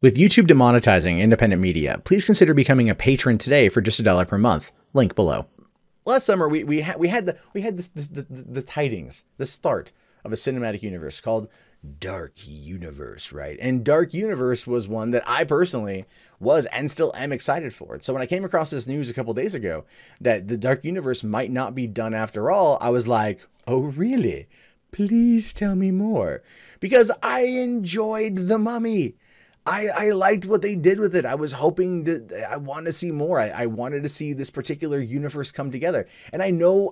With YouTube demonetizing independent media, please consider becoming a patron today for just $1 per month. Link below. Last summer, we had the tidings, the start of a cinematic universe called Dark Universe, right? And Dark Universe was one that I personally was and still am excited for. So when I came across this news a couple days ago that the Dark Universe might not be done after all, I was like, oh really? Please tell me more. Because I enjoyed The Mummy. I liked what they did with it. I was hoping I want to see more. I wanted to see this particular universe come together. And I know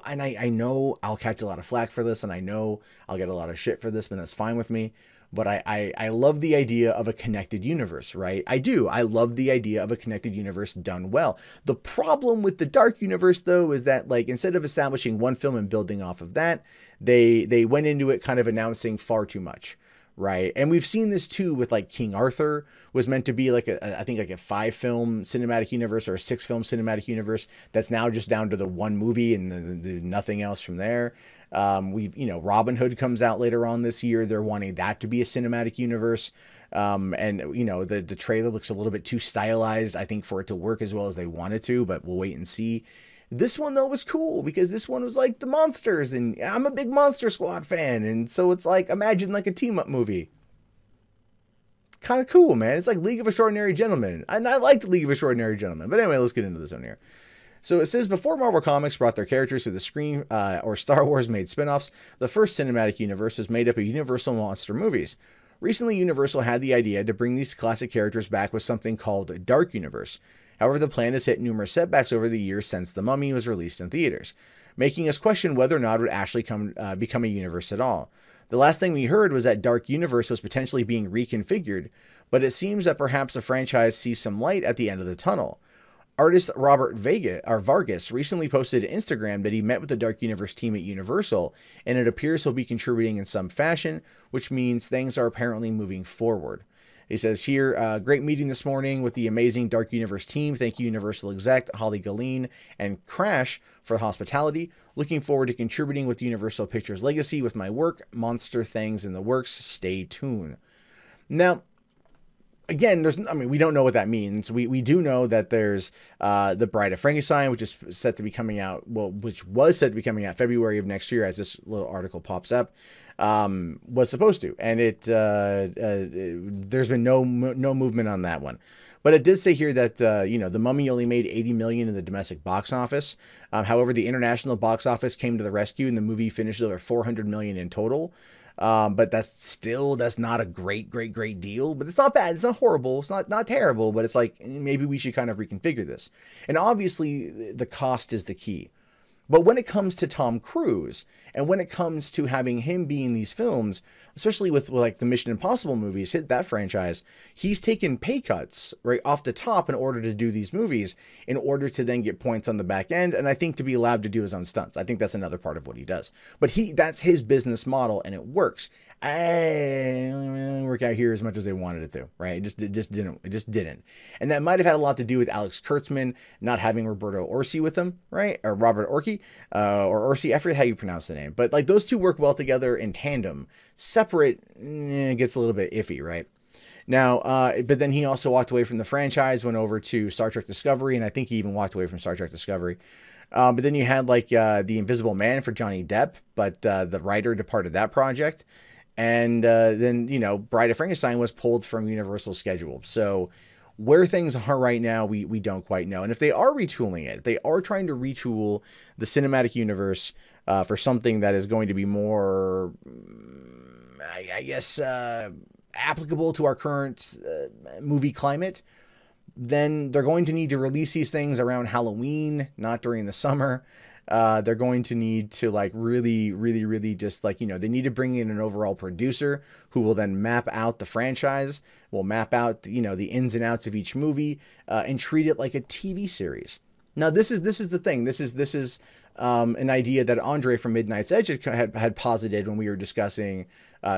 I'll catch a lot of flack for this, and I know I'll get a lot of shit for this, but that's fine with me. But I love the idea of a connected universe, right? I do. I love the idea of a connected universe done well. The problem with the Dark Universe, though, is that, like, instead of establishing one film and building off of that, they went into it kind of announcing far too much. Right. And we've seen this too with, like, King Arthur was meant to be like I think like a 5-film cinematic universe or a 6-film cinematic universe. That's now just down to the one movie and the nothing else from there. Robin Hood comes out later on this year. They're wanting that to be a cinematic universe. And the trailer looks a little bit too stylized, I think, for it to work as well as they wanted to, but we'll wait and see. This one, though, was cool because this one was like the monsters, and I'm a big Monster Squad fan, and so it's like, imagine like a team-up movie. Kind of cool, man. It's like League of Extraordinary Gentlemen, and I liked League of Extraordinary Gentlemen. But anyway, let's get into this one here. So it says, before Marvel Comics brought their characters to the screen or Star Wars made spinoffs, the first cinematic universe was made up of Universal monster movies. Recently, Universal had the idea to bring these classic characters back with something called Dark Universe. However, the plan has hit numerous setbacks over the years since The Mummy was released in theaters, making us question whether or not it would actually become a universe at all. The last thing we heard was that Dark Universe was potentially being reconfigured, but it seems that perhaps the franchise sees some light at the end of the tunnel. Artist Robert Vargas recently posted to Instagram that he met with the Dark Universe team at Universal, and it appears he'll be contributing in some fashion, which means things are apparently moving forward. He says here, great meeting this morning with the amazing Dark Universe team. Thank you, Universal exec Holly Galene and Crash, for the hospitality. Looking forward to contributing with Universal Pictures legacy with my work. Monster things in the works. Stay tuned. Now, again, we don't know what that means. We do know that there's The Bride of Frankenstein, which is set to be coming out, which was set to be coming out February of next year, as this little article pops up, was supposed to, and there's been no movement on that one. But it did say here that The Mummy only made $80 million in the domestic box office. However, the international box office came to the rescue, and the movie finished over $400 million in total. But that's not a great deal, but it's not bad. It's not horrible. It's not terrible, but it's like, maybe we should kind of reconfigure this. And obviously the cost is the key. But when it comes to Tom Cruise, and when it comes to having him be in these films, especially with like the Mission Impossible movies, that franchise, he's taken pay cuts right off the top in order to do these movies, in order to then get points on the back end, and I think to be allowed to do his own stunts. I think that's another part of what he does. But that's his business model, and it works. It didn't work out here as much as they wanted it to, right? It just didn't. And that might have had a lot to do with Alex Kurtzman not having Roberto Orci with him, right? Or Robert Orci, or Orci, I forget how you pronounce the name. But like, those two work well together in tandem. Separate, gets a little bit iffy, right? Now, but then he also walked away from the franchise, went over to Star Trek Discovery, and I think he even walked away from Star Trek Discovery. But then you had like The Invisible Man for Johnny Depp, but the writer departed that project. And then, Bride of Frankenstein was pulled from Universal's schedule. So where things are right now, we don't quite know. And if they are retooling it, they are trying to retool the cinematic universe for something that is going to be more, I guess, applicable to our current movie climate, then they're going to need to release these things around Halloween, not during the summer. They're going to need to like really just like, they need to bring in an overall producer who will then map out the franchise, will map out, the ins and outs of each movie, and treat it like a TV series. Now, this is the thing. This is an idea that Andre from Midnight's Edge had posited when we were discussing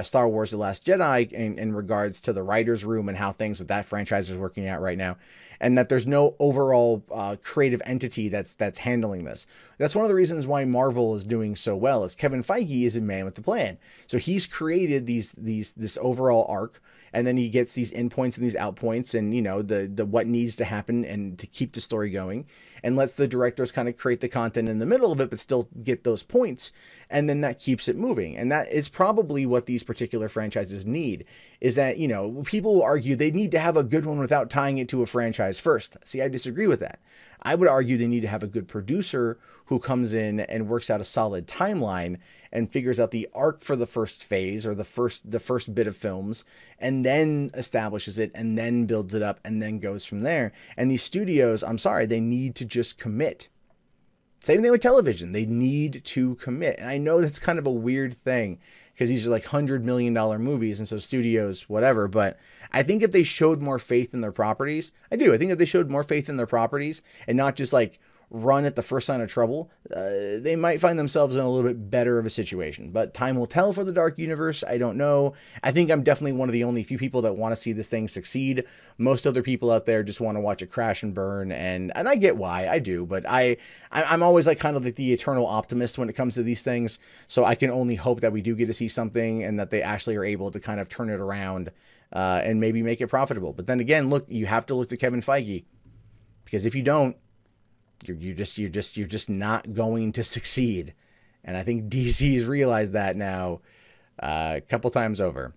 Star Wars The Last Jedi in regards to the writer's room and how things with that franchise is working out right now. And that there's no overall creative entity that's handling this. That's one of the reasons why Marvel is doing so well, is Kevin Feige is a man with the plan. So he's created this overall arc, and then he gets these in points and these out points, and you know the what needs to happen and to keep the story going, and lets the directors kind of create the content in the middle of it, but still get those points, and then that keeps it moving. And that is probably what these particular franchises need. Is that, you know, people will argue they need to have a good one without tying it to a franchise first. See, I disagree with that. I would argue they need to have a good producer who comes in and works out a solid timeline and figures out the arc for the first phase or the first bit of films, and then establishes it and then builds it up and then goes from there. And these studios, I'm sorry, they need to just commit. Same thing with television. They need to commit. And I know that's kind of a weird thing because these are like $100 million movies, and so studios, whatever. But I think if they showed more faith in their properties, I think if they showed more faith in their properties and not just like run at the first sign of trouble, they might find themselves in a little bit better of a situation. But time will tell for the Dark Universe. I don't know. I think I'm definitely one of the only few people that want to see this thing succeed. Most other people out there just want to watch it crash and burn, and I get why. I do, but I'm always like kind of like the eternal optimist when it comes to these things. So I can only hope that we do get to see something and that they actually are able to kind of turn it around and maybe make it profitable. But then again, look, you have to look to Kevin Feige, because if you don't, you're just not going to succeed. And I think DC has realized that now a couple times over.